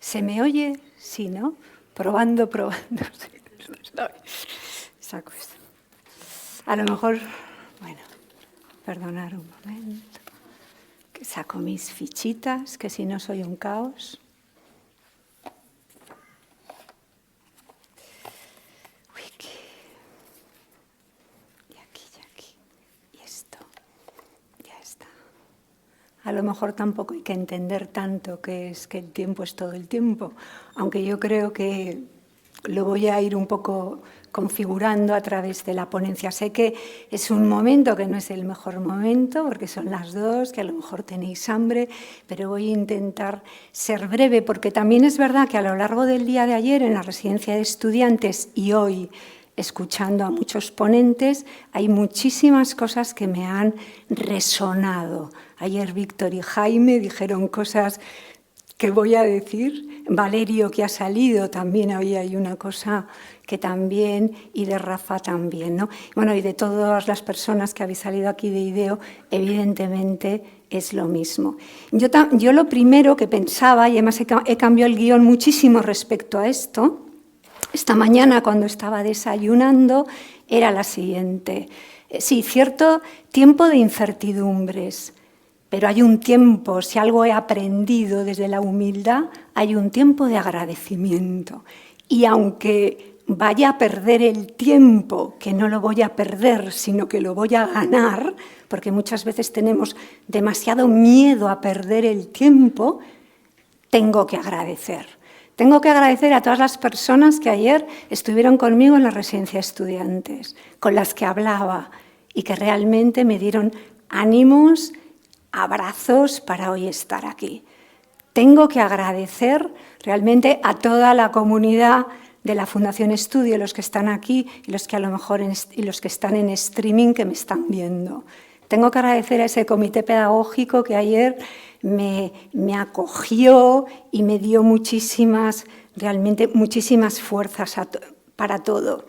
¿Se me oye? Sí, ¿no? Probando, probando. Saco esto. A lo mejor, bueno, perdonar un momento. Que saco mis fichitas, que si no soy un caos. Wiki. Y aquí. Y esto. Ya está. A lo mejor tampoco hay que entender tanto que es que el tiempo es todo el tiempo, aunque yo creo que lo voy a ir un poco configurando a través de la ponencia. Sé que es un momento que no es el mejor momento, porque son las 2, que a lo mejor tenéis hambre, pero voy a intentar ser breve, porque también es verdad que a lo largo del día de ayer en la residencia de estudiantes y hoy, escuchando a muchos ponentes, hay muchísimas cosas que me han resonado. Ayer Víctor y Jaime dijeron cosas que voy a decir. Valerio, que ha salido, también hay una cosa que también, y de Rafa también, ¿no? Bueno, y de todas las personas que habéis salido aquí de IDEO, evidentemente es lo mismo. Yo lo primero que pensaba, y además he cambiado el guión muchísimo respecto a esto, esta mañana cuando estaba desayunando, era la siguiente. Sí, cierto tiempo de incertidumbres, pero hay un tiempo, si algo he aprendido desde la humildad, hay un tiempo de agradecimiento. Y aunque vaya a perder el tiempo, que no lo voy a perder, sino que lo voy a ganar, porque muchas veces tenemos demasiado miedo a perder el tiempo, tengo que agradecer. Tengo que agradecer a todas las personas que ayer estuvieron conmigo en la residencia de estudiantes, con las que hablaba y que realmente me dieron ánimos, abrazos para hoy estar aquí. Tengo que agradecer realmente a toda la comunidad de la Fundación Estudio, los que están aquí y los que a lo mejor y los que están en streaming que me están viendo. Tengo que agradecer a ese comité pedagógico que ayer me acogió y me dio realmente muchísimas fuerzas para todo.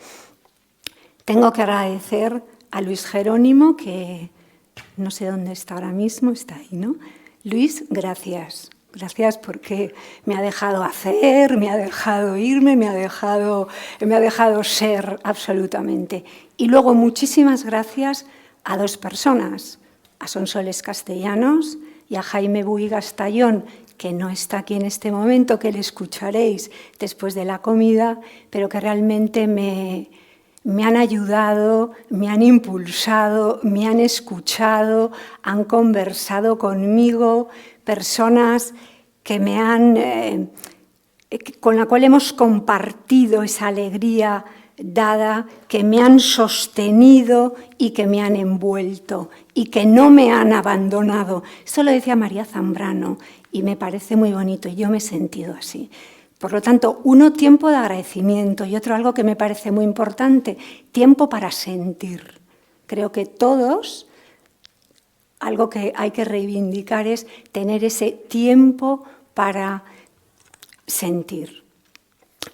Tengo que agradecer a Luis Jerónimo, que no sé dónde está ahora mismo, está ahí, ¿no? Luis, gracias. Gracias porque me ha dejado hacer, me ha dejado irme, me ha dejado ser absolutamente. Y luego muchísimas gracias a dos personas, a Sonsoles Castellanos y a Jaime Buy Gastallón, que no está aquí en este momento, que le escucharéis después de la comida, pero que realmente me han ayudado, me han impulsado, me han escuchado, han conversado conmigo, personas que con la cual hemos compartido esa alegría dada, que me han sostenido y que me han envuelto y que no me han abandonado. Eso lo decía María Zambrano y me parece muy bonito y yo me he sentido así. Por lo tanto, tiempo de agradecimiento y otro algo que me parece muy importante, tiempo para sentir. Creo que todos, algo que hay que reivindicar es tener ese tiempo para sentir.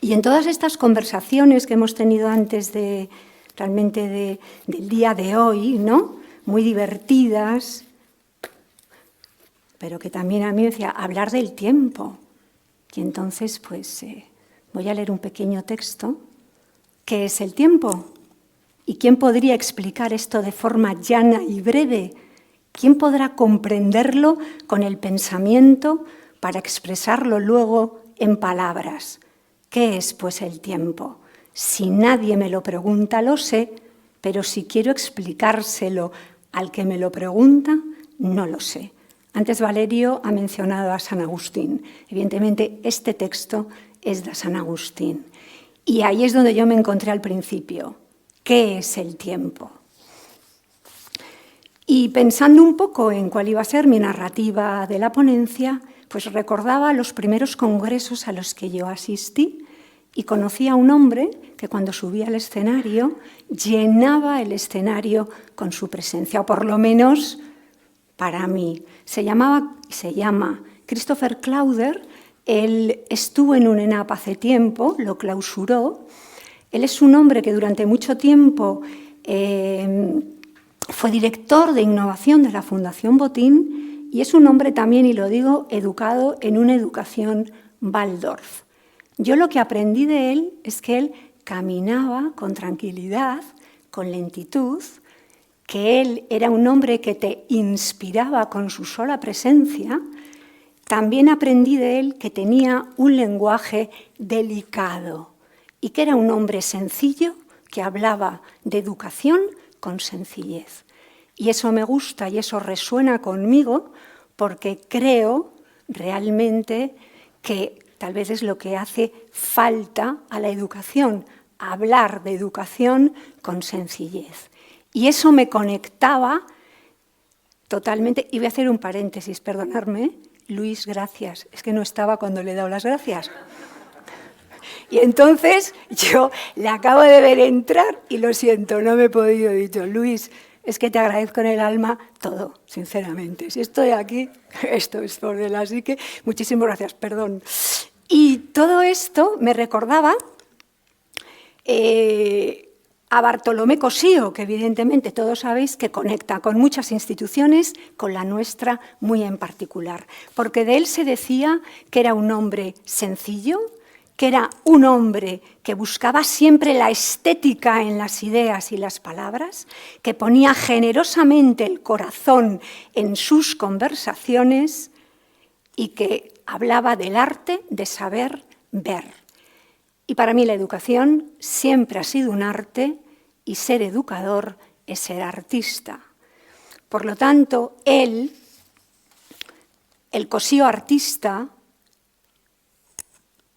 Y en todas estas conversaciones que hemos tenido antes del día de hoy, ¿no? Muy divertidas, pero que también a mí me decía hablar del tiempo. Y entonces, pues, voy a leer un pequeño texto. ¿Qué es el tiempo? ¿Y quién podría explicar esto de forma llana y breve? ¿Quién podrá comprenderlo con el pensamiento para expresarlo luego en palabras? ¿Qué es, pues, el tiempo? Si nadie me lo pregunta, lo sé, pero si quiero explicárselo al que me lo pregunta, no lo sé. Antes Valerio ha mencionado a San Agustín. Evidentemente, este texto es de San Agustín. Y ahí es donde yo me encontré al principio. ¿Qué es el tiempo? Y pensando un poco en cuál iba a ser mi narrativa de la ponencia, pues recordaba los primeros congresos a los que yo asistí y conocí a un hombre que cuando subía al escenario llenaba el escenario con su presencia, o por lo menos para mí. Se llama Christopher Clauder. Él estuvo en un ENAP hace tiempo, lo clausuró. Él es un hombre que durante mucho tiempo fue director de innovación de la Fundación Botín y es un hombre también, y lo digo, educado en una educación Waldorf. Yo lo que aprendí de él es que él caminaba con tranquilidad, con lentitud, que él era un hombre que te inspiraba con su sola presencia. También aprendí de él que tenía un lenguaje delicado y que era un hombre sencillo que hablaba de educación con sencillez. Y eso me gusta y eso resuena conmigo porque creo realmente que tal vez es lo que hace falta a la educación, hablar de educación con sencillez. Y eso me conectaba totalmente. Y voy a hacer un paréntesis, perdonadme. Luis, gracias. Es que no estaba cuando le he dado las gracias. Y entonces yo le acabo de ver entrar y lo siento, no me he podido. He dicho, Luis, es que te agradezco en el alma todo, sinceramente. Si estoy aquí, esto es por él. Así que muchísimas gracias, perdón. Y todo esto me recordaba a Bartolomé Cosío, que evidentemente todos sabéis que conecta con muchas instituciones, con la nuestra muy en particular. Porque de él se decía que era un hombre sencillo, que era un hombre que buscaba siempre la estética en las ideas y las palabras, que ponía generosamente el corazón en sus conversaciones y que hablaba del arte de saber ver. Y para mí la educación siempre ha sido un arte y ser educador es ser artista. Por lo tanto, él, el Cosío artista,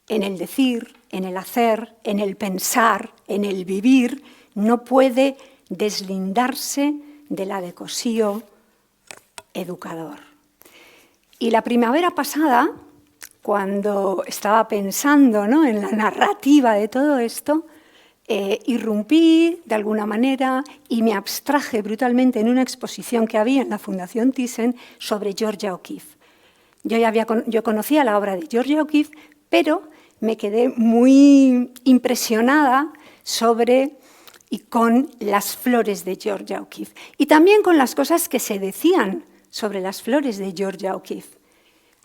en el decir, en el hacer, en el pensar, en el vivir, no puede deslindarse de la de Cosío educador. Y la primavera pasada, cuando estaba pensando, ¿no?, en la narrativa de todo esto, irrumpí de alguna manera y me abstraje brutalmente en una exposición que había en la Fundación Thyssen sobre Georgia O'Keeffe. Yo conocía la obra de Georgia O'Keeffe, pero me quedé muy impresionada sobre y con las flores de Georgia O'Keeffe y también con las cosas que se decían sobre las flores de Georgia O'Keeffe.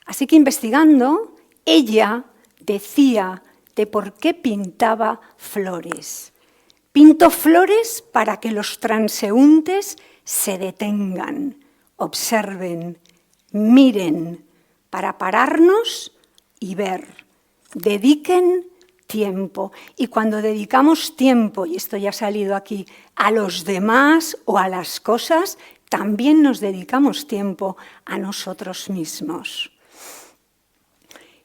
Así que investigando, ella decía de por qué pintaba flores. Pinto flores para que los transeúntes se detengan, observen, miren, para pararnos y ver. Dediquen tiempo. Y cuando dedicamos tiempo, y esto ya ha salido aquí, a los demás o a las cosas, también nos dedicamos tiempo a nosotros mismos.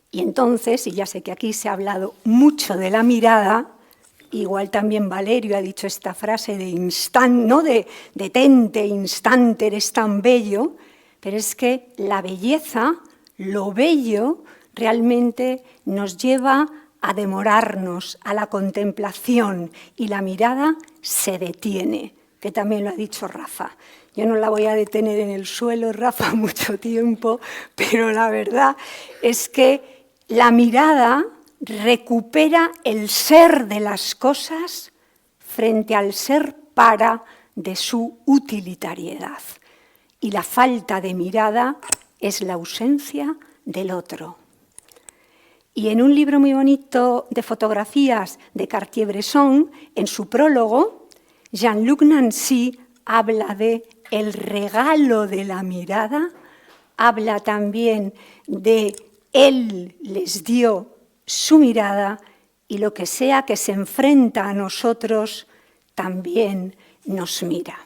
Y entonces, y ya sé que aquí se ha hablado mucho de la mirada, igual también Valerio ha dicho esta frase de instante, no de detente, instante, eres tan bello, pero es que la belleza, lo bello, realmente nos lleva a demorarnos, a la contemplación, y la mirada se detiene, que también lo ha dicho Rafa. Yo no la voy a detener en el suelo, Rafa, mucho tiempo, pero la verdad es que la mirada recupera el ser de las cosas frente al ser para de su utilitariedad. Y la falta de mirada es la ausencia del otro. Y en un libro muy bonito de fotografías de Cartier-Bresson, en su prólogo, Jean-Luc Nancy habla de el regalo de la mirada, habla también de él les dio su mirada y lo que sea que se enfrenta a nosotros también nos mira.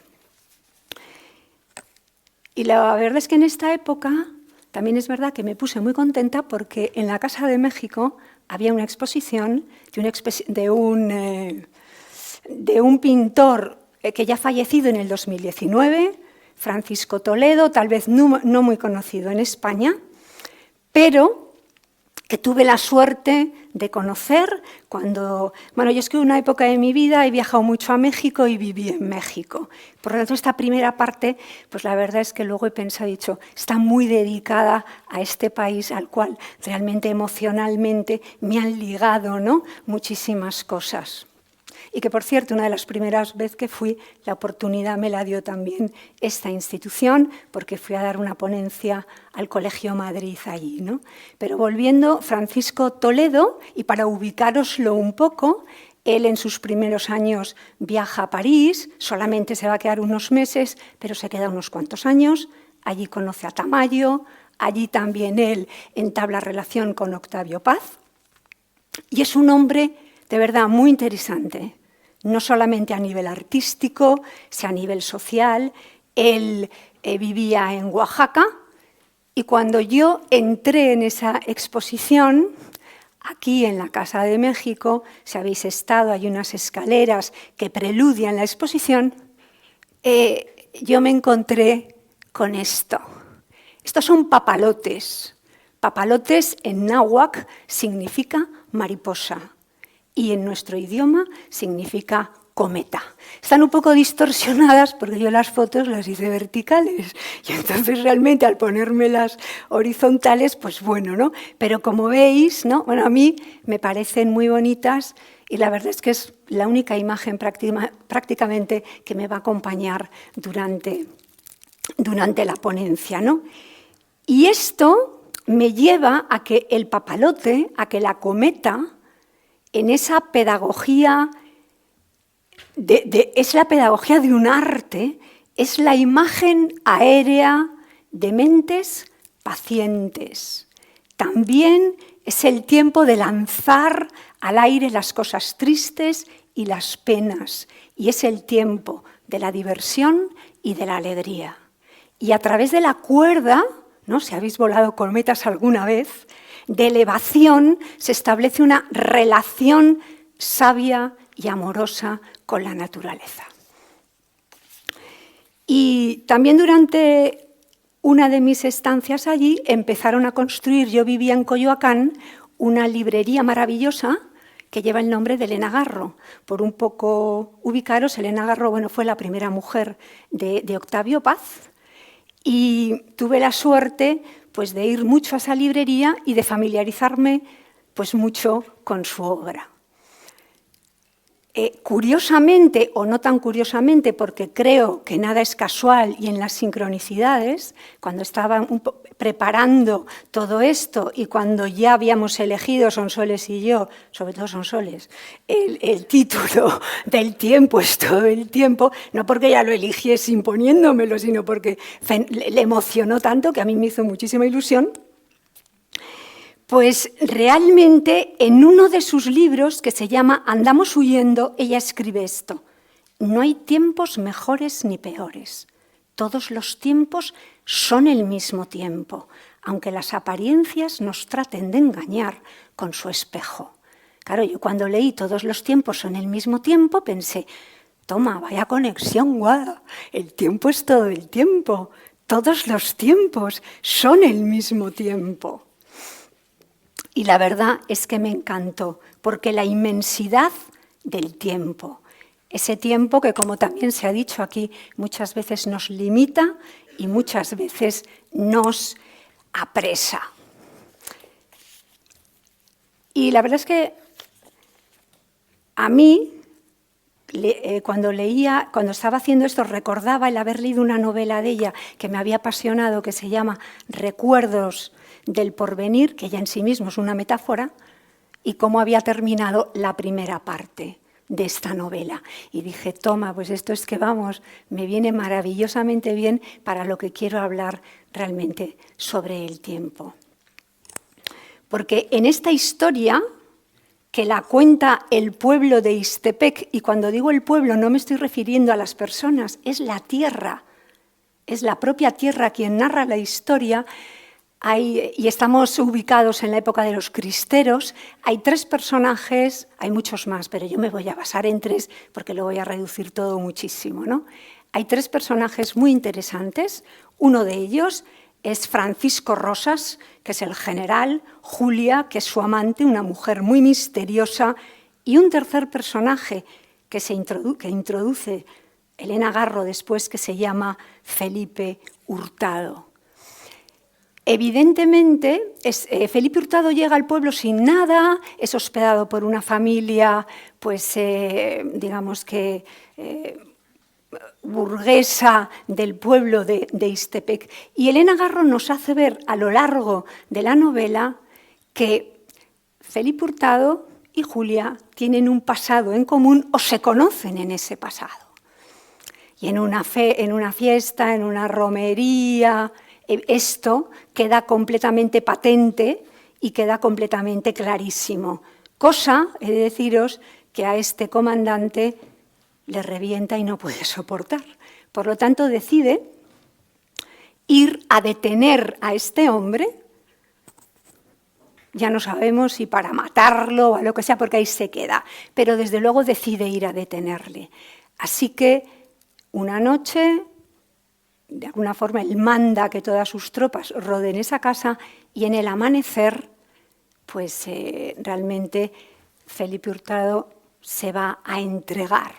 Y la verdad es que en esta época también es verdad que me puse muy contenta porque en la Casa de México había una exposición de un pintor que ya ha fallecido en el 2019, Francisco Toledo, tal vez no muy conocido en España, pero que tuve la suerte de conocer cuando... Bueno, yo es que en una época de mi vida he viajado mucho a México y viví en México. Por lo tanto, esta primera parte, pues la verdad es que luego he pensado, he dicho, está muy dedicada a este país al cual realmente emocionalmente me han ligado, ¿no?, muchísimas cosas. y que, por cierto, una de las primeras veces que fui, la oportunidad me la dio también esta institución, porque fui a dar una ponencia al Colegio Madrid allí, ¿no? Pero volviendo, Francisco Toledo, y para ubicároslo un poco, él en sus primeros años viaja a París, solamente se va a quedar unos meses, pero se queda unos cuantos años, allí conoce a Tamayo, allí también él entabla relación con Octavio Paz, y es un hombre de verdad muy interesante, no solamente a nivel artístico, sino a nivel social. Él vivía en Oaxaca, y cuando yo entré en esa exposición, aquí en la Casa de México, si habéis estado, hay unas escaleras que preludian la exposición, yo me encontré con esto. Estos son papalotes. Papalotes en náhuatl significa mariposa y en nuestro idioma significa cometa. Están un poco distorsionadas porque yo las fotos las hice verticales y entonces realmente al ponérmelas horizontales, pues bueno, ¿no? Pero como veis, ¿no? Bueno, a mí me parecen muy bonitas y la verdad es que es la única imagen prácticamente que me va a acompañar durante la ponencia, ¿no? Y esto me lleva a que el papalote, a que la cometa, en esa pedagogía, es la pedagogía de un arte, es la imagen aérea de mentes pacientes. También es el tiempo de lanzar al aire las cosas tristes y las penas, y es el tiempo de la diversión y de la alegría. Y a través de la cuerda, ¿no? Si habéis volado cometas alguna vez, de elevación se establece una relación sabia y amorosa con la naturaleza. Y también durante una de mis estancias allí empezaron a construir, yo vivía en Coyoacán, una librería maravillosa que lleva el nombre de Elena Garro. Por un poco ubicaros, Elena Garro, bueno, fue la primera mujer de Octavio Paz, y tuve la suerte pues, de ir mucho a esa librería y de familiarizarme pues, mucho con su obra. Curiosamente, o no tan curiosamente, porque creo que nada es casual y en las sincronicidades, cuando estaba preparando todo esto y cuando ya habíamos elegido, Sonsoles y yo, sobre todo Sonsoles, el título del tiempo es todo el tiempo, no porque ella lo eligiese imponiéndomelo, sino porque le emocionó tanto que a mí me hizo muchísima ilusión. Pues realmente en uno de sus libros, que se llama Andamos huyendo, ella escribe esto: no hay tiempos mejores ni peores, todos los tiempos son el mismo tiempo, aunque las apariencias nos traten de engañar con su espejo. Claro, yo cuando leí todos los tiempos son el mismo tiempo, pensé, toma, vaya conexión, guau, el tiempo es todo el tiempo, todos los tiempos son el mismo tiempo. Y la verdad es que me encantó, porque la inmensidad del tiempo, ese tiempo que, como también se ha dicho aquí, muchas veces nos limita y muchas veces nos apresa. Y la verdad es que a mí, cuando estaba haciendo esto, recordaba el haber leído una novela de ella que me había apasionado, que se llama Recuerdos del porvenir, que ya en sí mismo es una metáfora, y cómo había terminado la primera parte de esta novela. Y dije, toma, pues esto es que vamos, me viene maravillosamente bien para lo que quiero hablar realmente sobre el tiempo. Porque en esta historia, que la cuenta el pueblo de Ixtepec, y cuando digo el pueblo no me estoy refiriendo a las personas, es la tierra, es la propia tierra quien narra la historia. Y estamos ubicados en la época de los cristeros. Hay 3 personajes, hay muchos más, pero yo me voy a basar en 3 porque lo voy a reducir todo muchísimo, ¿no? Hay 3 personajes muy interesantes. Uno de ellos es Francisco Rosas, que es el general, Julia, que es su amante, una mujer muy misteriosa, y un tercer personaje que introduce Elena Garro después, que se llama Felipe Hurtado. Evidentemente, Felipe Hurtado llega al pueblo sin nada, es hospedado por una familia, pues, digamos que burguesa del pueblo de Ixtepec. Y Elena Garro nos hace ver a lo largo de la novela que Felipe Hurtado y Julia tienen un pasado en común o se conocen en ese pasado. Y en una fiesta, en una romería, esto queda completamente patente y queda completamente clarísimo. Cosa, he de deciros, que a este comandante le revienta y no puede soportar. Por lo tanto, decide ir a detener a este hombre, ya no sabemos si para matarlo o a lo que sea, porque ahí se queda, pero desde luego decide ir a detenerle. Así que una noche, de alguna forma, él manda que todas sus tropas rodeen esa casa y en el amanecer, pues realmente Felipe Hurtado se va a entregar.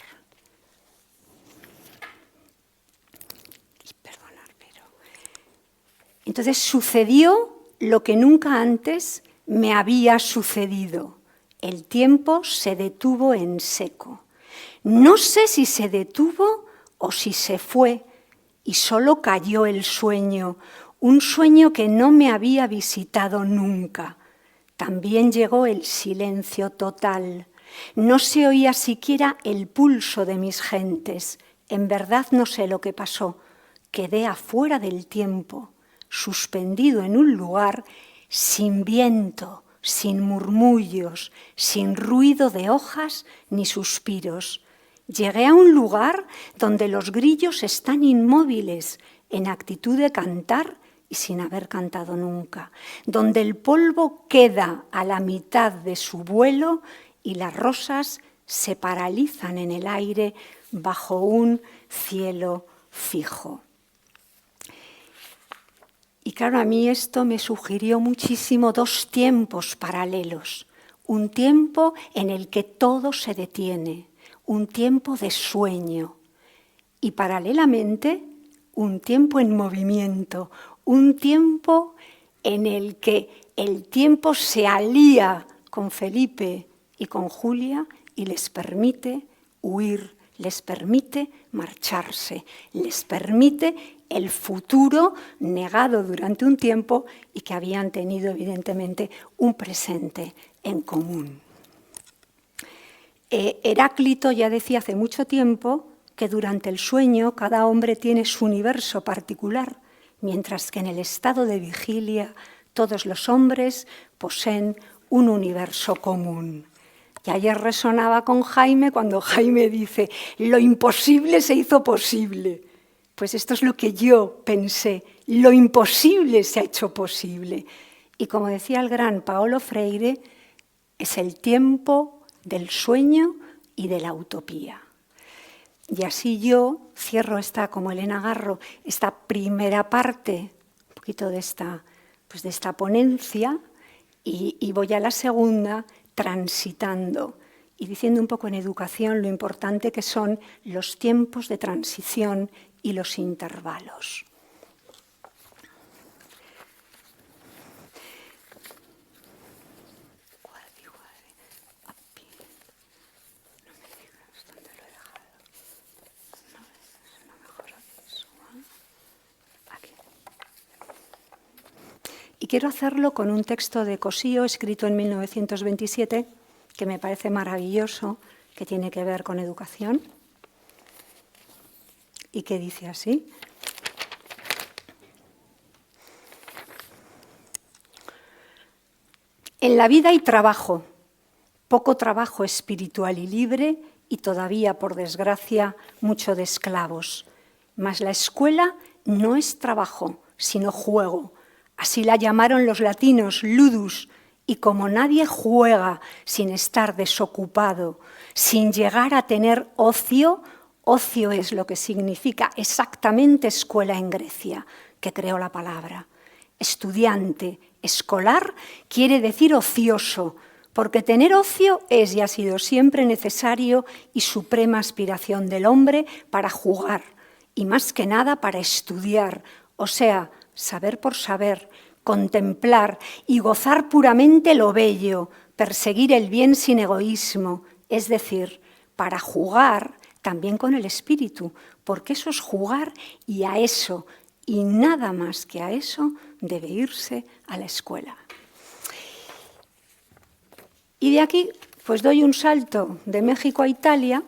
Entonces sucedió lo que nunca antes me había sucedido. El tiempo se detuvo en seco. No sé si se detuvo o si se fue y solo cayó el sueño, un sueño que no me había visitado nunca. También llegó el silencio total. No se oía siquiera el pulso de mis gentes. En verdad no sé lo que pasó. Quedé afuera del tiempo, suspendido en un lugar sin viento, sin murmullos, sin ruido de hojas ni suspiros. Llegué a un lugar donde los grillos están inmóviles, en actitud de cantar y sin haber cantado nunca, donde el polvo queda a la mitad de su vuelo y las rosas se paralizan en el aire bajo un cielo fijo. Y claro, a mí esto me sugirió muchísimo dos tiempos paralelos. Un tiempo en el que todo se detiene, un tiempo de sueño. Y paralelamente, un tiempo en movimiento, un tiempo en el que el tiempo se alía con Felipe y con Julia y les permite huir, les permite marcharse, les permite el futuro negado durante un tiempo y que habían tenido evidentemente un presente en común. Heráclito ya decía hace mucho tiempo que durante el sueño cada hombre tiene su universo particular, mientras que en el estado de vigilia todos los hombres poseen un universo común. Y ayer resonaba con Jaime cuando Jaime dice, lo imposible se hizo posible. Pues esto es lo que yo pensé, lo imposible se ha hecho posible. Y como decía el gran Paulo Freire, es el tiempo del sueño y de la utopía. Y así yo cierro como Elena Garro, esta primera parte, un poquito de esta ponencia, y voy a la segunda, transitando y diciendo un poco en educación lo importante que son los tiempos de transición y los intervalos. Y quiero hacerlo con un texto de Cosío, escrito en 1927, que me parece maravilloso, que tiene que ver con educación, y que dice así. En la vida hay trabajo, poco trabajo espiritual y libre, y todavía, por desgracia, mucho de esclavos. Mas la escuela no es trabajo, sino juego. Así la llamaron los latinos, ludus, y como nadie juega sin estar desocupado, sin llegar a tener ocio, ocio es lo que significa exactamente escuela en Grecia, que creó la palabra. Estudiante, escolar, quiere decir ocioso, porque tener ocio es y ha sido siempre necesario y suprema aspiración del hombre para jugar, y más que nada para estudiar, o sea, saber por saber, contemplar y gozar puramente lo bello, perseguir el bien sin egoísmo, es decir, para jugar también con el espíritu, porque eso es jugar y a eso, y nada más que a eso, debe irse a la escuela. Y de aquí, pues doy un salto de México a Italia,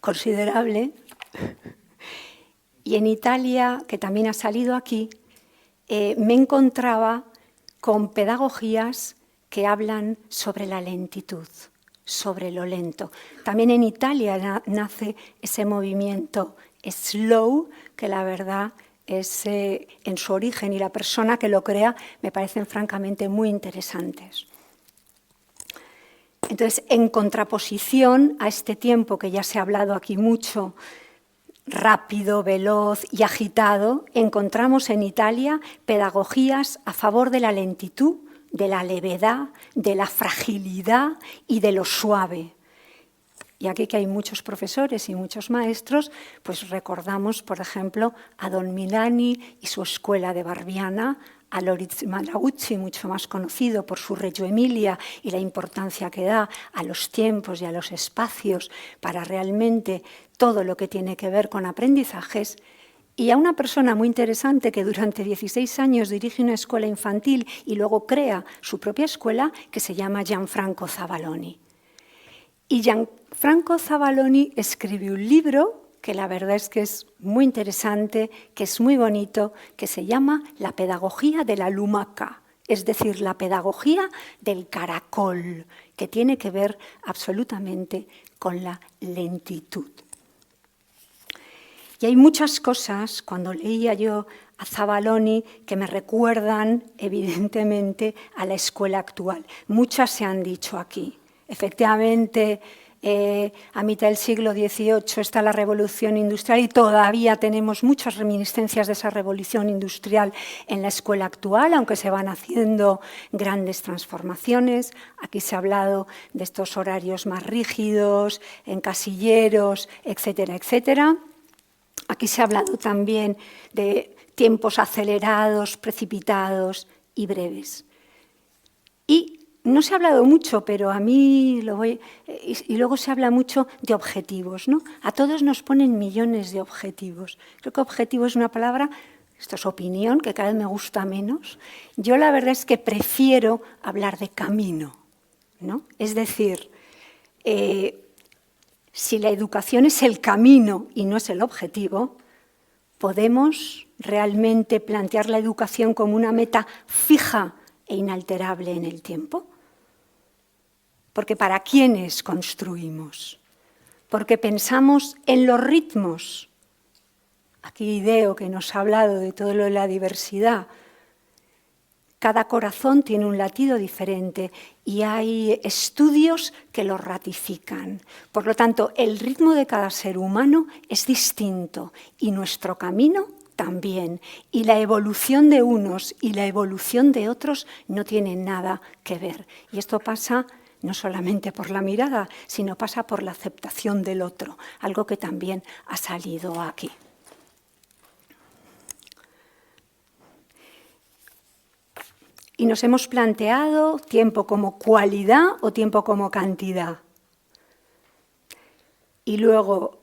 considerable, y en Italia, que también ha salido aquí, me encontraba con pedagogías que hablan sobre la lentitud, sobre lo lento. También en Italia nace ese movimiento slow, que la verdad es en su origen y la persona que lo crea me parecen francamente muy interesantes. Entonces, en contraposición a este tiempo que ya se ha hablado aquí mucho, rápido, veloz y agitado, encontramos en Italia pedagogías a favor de la lentitud, de la levedad, de la fragilidad y de lo suave. Y aquí que hay muchos profesores y muchos maestros, pues recordamos, por ejemplo, a Don Milani y su escuela de Barbiana, a Loris Malaucci, mucho más conocido por su Reggio Emilia y la importancia que da a los tiempos y a los espacios para realmente todo lo que tiene que ver con aprendizajes, y a una persona muy interesante que durante 16 años dirige una escuela infantil y luego crea su propia escuela, que se llama Gianfranco Zavaloni. Y Gianfranco Zavaloni escribió un libro que la verdad es que es muy interesante, que es muy bonito, que se llama La pedagogía de la lumaca, es decir, la pedagogía del caracol, que tiene que ver absolutamente con la lentitud. Y hay muchas cosas, cuando leía yo a Zavaloni, que me recuerdan, evidentemente, a la escuela actual. Muchas se han dicho aquí. Efectivamente, a mitad del siglo XVIII está la revolución industrial y todavía tenemos muchas reminiscencias de esa revolución industrial en la escuela actual, aunque se van haciendo grandes transformaciones. Aquí se ha hablado de estos horarios más rígidos, en casilleros, etcétera, etcétera. Aquí se ha hablado también de tiempos acelerados, precipitados y breves. Y no se ha hablado mucho, pero a mí lo voy... Y luego se habla mucho de objetivos, ¿no? A todos nos ponen millones de objetivos. Creo que objetivo es una palabra, esto es opinión, que cada vez me gusta menos. Yo la verdad es que prefiero hablar de camino, ¿no? Es decir, si la educación es el camino y no es el objetivo, ¿podemos realmente plantear la educación como una meta fija e inalterable en el tiempo? Porque ¿para quiénes construimos? Porque pensamos en los ritmos. Aquí Ideo, que nos ha hablado de todo lo de la diversidad. Cada corazón tiene un latido diferente y hay estudios que lo ratifican. Por lo tanto, el ritmo de cada ser humano es distinto y nuestro camino también. Y la evolución de unos y la evolución de otros no tienen nada que ver. Y esto pasa no solamente por la mirada, sino pasa por la aceptación del otro, algo que también ha salido aquí. Y nos hemos planteado tiempo como cualidad o tiempo como cantidad. Y luego,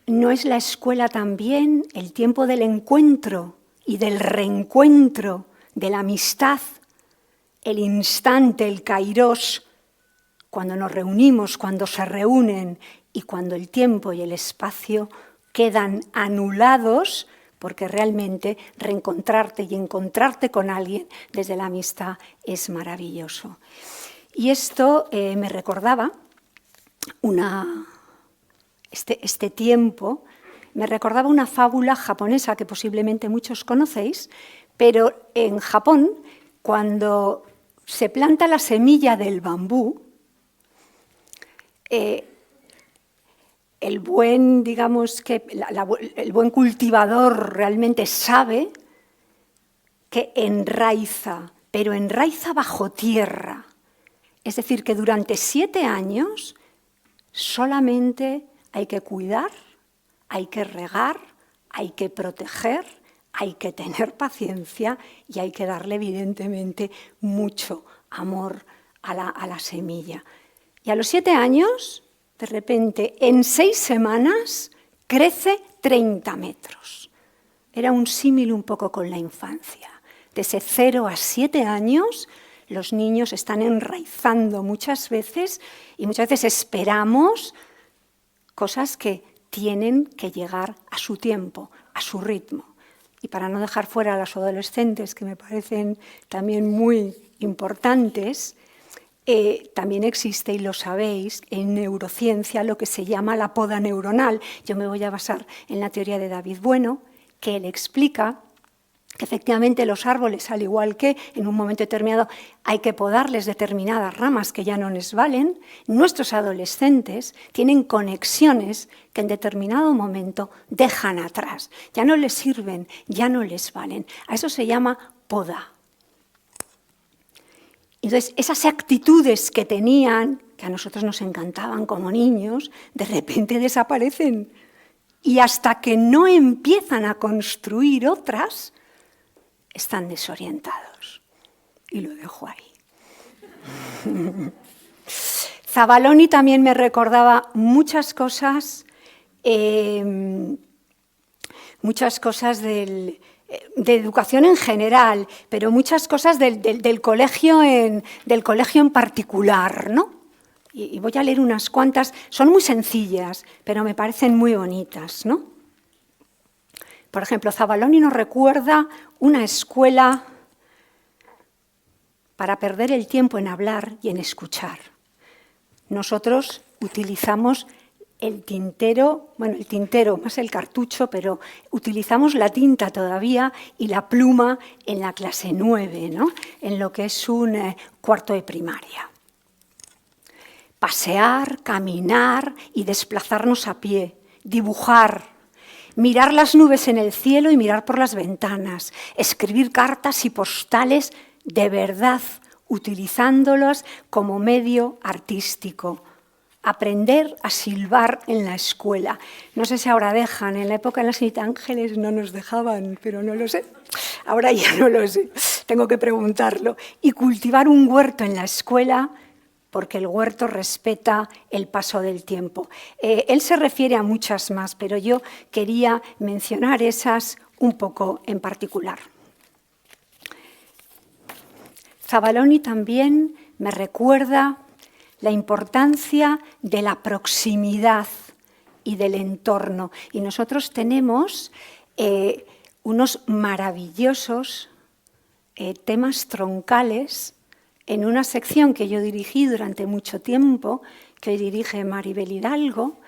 ¿no es la escuela también el tiempo del encuentro y del reencuentro, de la amistad, el instante, el kairós, cuando nos reunimos, cuando se reúnen y cuando el tiempo y el espacio quedan anulados? Porque realmente reencontrarte y encontrarte con alguien desde la amistad es maravilloso. Y esto me recordaba este tiempo, me recordaba una fábula japonesa que posiblemente muchos conocéis, pero en Japón, cuando se planta la semilla del bambú, el buen, el buen cultivador realmente sabe que enraiza, pero enraiza bajo tierra. Es decir, que durante 7 años solamente hay que cuidar, hay que regar, hay que proteger, hay que tener paciencia y hay que darle, evidentemente, mucho amor a la semilla. Y a los 7 años, de repente, en 6 semanas, crece 30 metros. Era un símil un poco con la infancia. Desde 0 a 7 años, los niños están enraizando muchas veces y muchas veces esperamos cosas que tienen que llegar a su tiempo, a su ritmo. Y para no dejar fuera a los adolescentes, que me parecen también muy importantes, también existe, y lo sabéis, en neurociencia lo que se llama la poda neuronal. Yo me voy a basar en la teoría de David Bueno, que él explica que efectivamente los árboles, al igual que en un momento determinado hay que podarles determinadas ramas que ya no les valen, nuestros adolescentes tienen conexiones que en determinado momento dejan atrás. Ya no les sirven, ya no les valen. A eso se llama poda. Entonces, esas actitudes que tenían, que a nosotros nos encantaban como niños, de repente desaparecen. Y hasta que no empiezan a construir otras, están desorientados. Y lo dejo ahí. Zabaloni también me recordaba muchas cosas de educación en general, pero muchas cosas del colegio en particular, ¿no? Y voy a leer unas cuantas, son muy sencillas, pero me parecen muy bonitas, ¿no? Por ejemplo, Zabaloni nos recuerda una escuela para perder el tiempo en hablar y en escuchar. Nosotros utilizamos el tintero, más el cartucho, pero utilizamos la tinta todavía y la pluma en la clase 9, ¿no? En lo que es un cuarto de primaria. Pasear, caminar y desplazarnos a pie, dibujar, mirar las nubes en el cielo y mirar por las ventanas, escribir cartas y postales de verdad, utilizándolas como medio artístico. Aprender a silbar en la escuela. No sé si ahora dejan, en la época de la señorita Ángeles no nos dejaban, pero no lo sé. Ahora ya no lo sé, tengo que preguntarlo. Y cultivar un huerto en la escuela, porque el huerto respeta el paso del tiempo. Él se refiere a muchas más, pero yo quería mencionar esas un poco en particular. Zabaloni también me recuerda la importancia de la proximidad y del entorno. Y nosotros tenemos unos maravillosos temas troncales en una sección que yo dirigí durante mucho tiempo, que hoy dirige Maribel Hidalgo,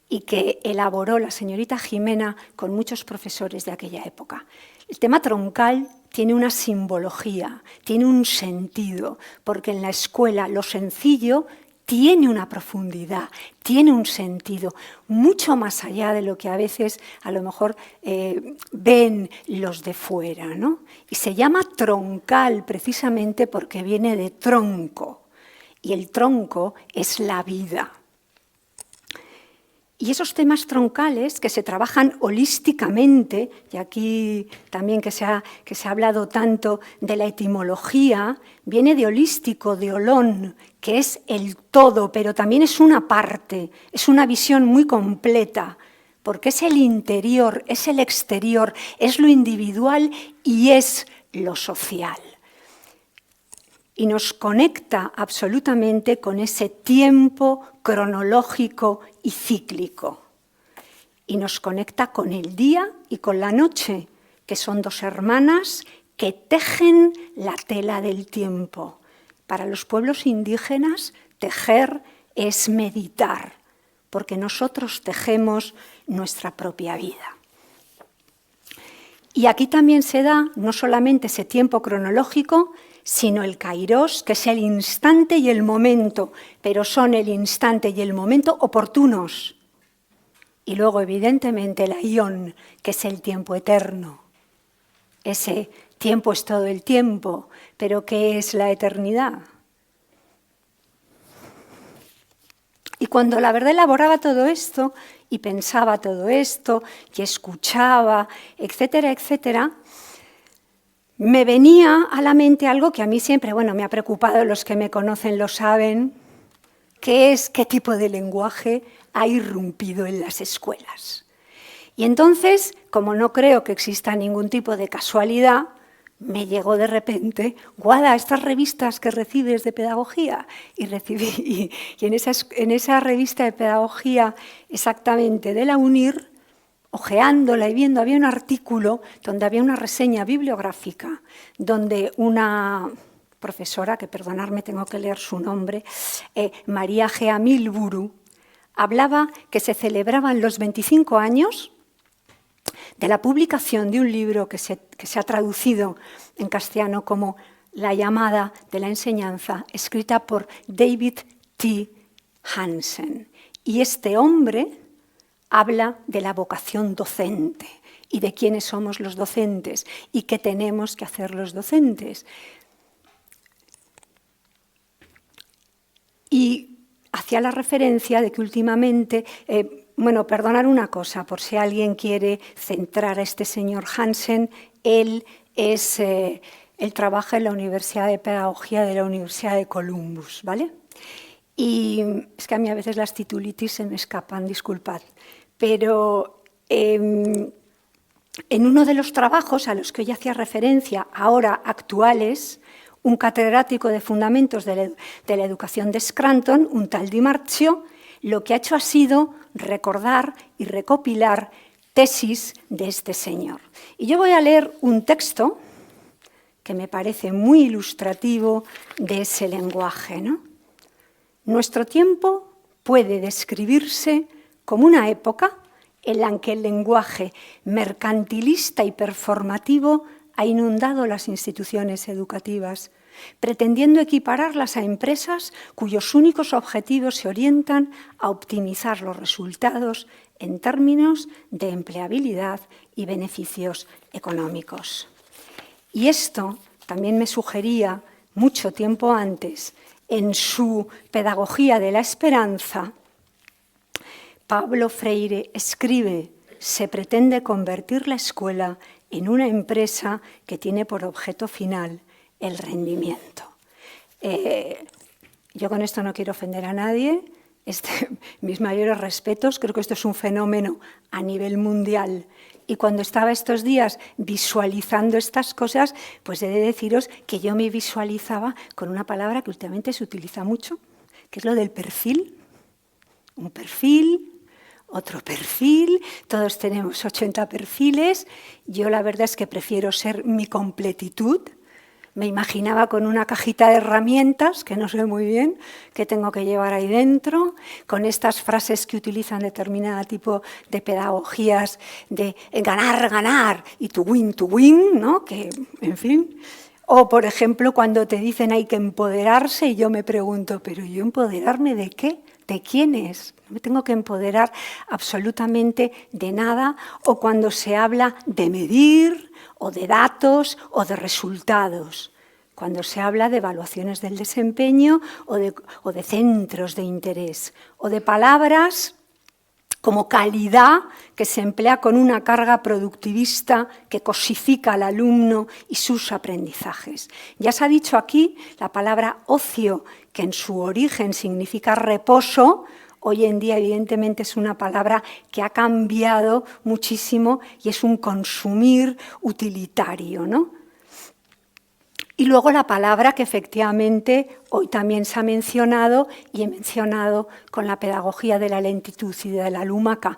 y que elaboró la señorita Jimena con muchos profesores de aquella época. El tema troncal tiene una simbología, tiene un sentido, porque en la escuela lo sencillo tiene una profundidad, tiene un sentido, mucho más allá de lo que a veces a lo mejor ven los de fuera, ¿no? Y se llama troncal precisamente porque viene de tronco, y el tronco es la vida. Y esos temas troncales que se trabajan holísticamente, y aquí también que se ha hablado tanto de la etimología, viene de holístico, de holón, que es el todo, pero también es una parte, es una visión muy completa, porque es el interior, es el exterior, es lo individual y es lo social. Y nos conecta absolutamente con ese tiempo cronológico y cíclico. Y nos conecta con el día y con la noche, que son dos hermanas que tejen la tela del tiempo. Para los pueblos indígenas, tejer es meditar, porque nosotros tejemos nuestra propia vida. Y aquí también se da no solamente ese tiempo cronológico, sino el kairos, que es el instante y el momento, pero son el instante y el momento oportunos. Y luego, evidentemente, el aión, que es el tiempo eterno. Ese tiempo es todo el tiempo, pero ¿qué es la eternidad? Y cuando la verdad elaboraba todo esto y pensaba todo esto y escuchaba, etcétera, etcétera, me venía a la mente algo que a mí siempre, me ha preocupado, los que me conocen lo saben, que es qué tipo de lenguaje ha irrumpido en las escuelas. Y entonces, como no creo que exista ningún tipo de casualidad, me llegó de repente, Guada, estas revistas que recibes de pedagogía. Y en esa revista de pedagogía exactamente de la UNIR, ojeándola y viendo, había un artículo donde había una reseña bibliográfica, donde una profesora, que perdonadme, tengo que leer su nombre, María Gea Milburu, hablaba que se celebraban los 25 años de la publicación de un libro que se ha traducido en castellano como La llamada de la enseñanza, escrita por David T. Hansen. Y este hombre habla de la vocación docente y de quiénes somos los docentes y qué tenemos que hacer los docentes. Y hacía la referencia de que últimamente, perdonar una cosa, por si alguien quiere centrar a este señor Hansen, él trabaja en la Universidad de Pedagogía de la Universidad de Columbus, ¿vale? Y es que a mí a veces las titulitis se me escapan, disculpad, pero en uno de los trabajos a los que ella hacía referencia, ahora actuales, un catedrático de fundamentos de la educación de Scranton, un tal Di Marcio, lo que ha hecho ha sido recordar y recopilar tesis de este señor. Y yo voy a leer un texto que me parece muy ilustrativo de ese lenguaje, ¿no? Nuestro tiempo puede describirse como una época en la que el lenguaje mercantilista y performativo ha inundado las instituciones educativas, pretendiendo equipararlas a empresas cuyos únicos objetivos se orientan a optimizar los resultados en términos de empleabilidad y beneficios económicos. Y esto también me sugería mucho tiempo antes, en su Pedagogía de la Esperanza, Pablo Freire escribe: se pretende convertir la escuela en una empresa que tiene por objeto final el rendimiento. Yo con esto no quiero ofender a nadie, mis mayores respetos, creo que esto es un fenómeno a nivel mundial. Y cuando estaba estos días visualizando estas cosas, pues he de deciros que yo me visualizaba con una palabra que últimamente se utiliza mucho, que es lo del perfil. Un perfil, otro perfil, todos tenemos 80 perfiles. Yo la verdad es que prefiero ser mi completitud. Me imaginaba con una cajita de herramientas, que no sé muy bien qué tengo que llevar ahí dentro, con estas frases que utilizan determinado tipo de pedagogías de ganar, ganar y to win, ¿no? Que, en fin. O, por ejemplo, cuando te dicen hay que empoderarse y yo me pregunto, ¿pero yo empoderarme de qué? ¿De quién es? No me tengo que empoderar absolutamente de nada. O cuando se habla de medir, o de datos, o de resultados. Cuando se habla de evaluaciones del desempeño o de centros de interés. O de palabras como calidad, que se emplea con una carga productivista que cosifica al alumno y sus aprendizajes. Ya se ha dicho aquí la palabra ocio, que en su origen significa reposo. Hoy en día, evidentemente, es una palabra que ha cambiado muchísimo y es un consumir utilitario, ¿no? Y luego la palabra que efectivamente hoy también se ha mencionado y he mencionado con la pedagogía de la lentitud y de la lumaca,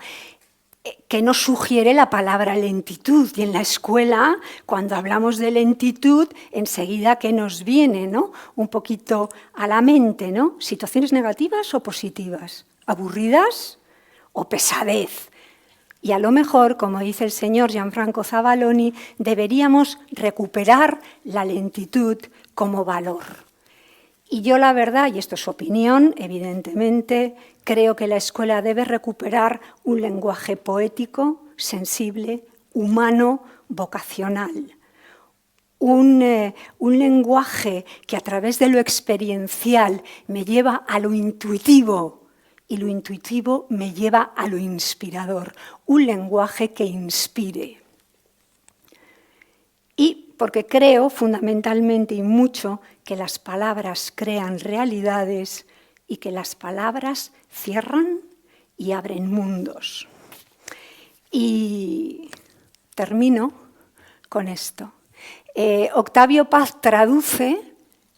que nos sugiere la palabra lentitud. Y en la escuela, cuando hablamos de lentitud, enseguida que nos viene, ¿no? Un poquito a la mente, ¿no? ¿Situaciones negativas o positivas? ¿Aburridas o pesadez? Y a lo mejor, como dice el señor Gianfranco Zavaloni, deberíamos recuperar la lentitud como valor. Y yo la verdad, y esto es opinión, evidentemente, creo que la escuela debe recuperar un lenguaje poético, sensible, humano, vocacional. Un lenguaje que a través de lo experiencial me lleva a lo intuitivo y lo intuitivo me lleva a lo inspirador, un lenguaje que inspire. Y porque creo fundamentalmente y mucho que las palabras crean realidades y que las palabras cierran y abren mundos. Y termino con esto. Octavio Paz traduce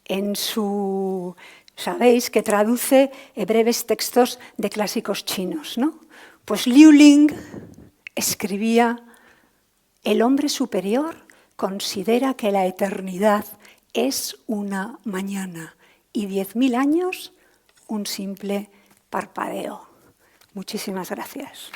en su... Sabéis que traduce breves textos de clásicos chinos, ¿no? Pues Liu Ling escribía: el hombre superior considera que la eternidad es una mañana y 10.000 años un simple parpadeo. Muchísimas gracias.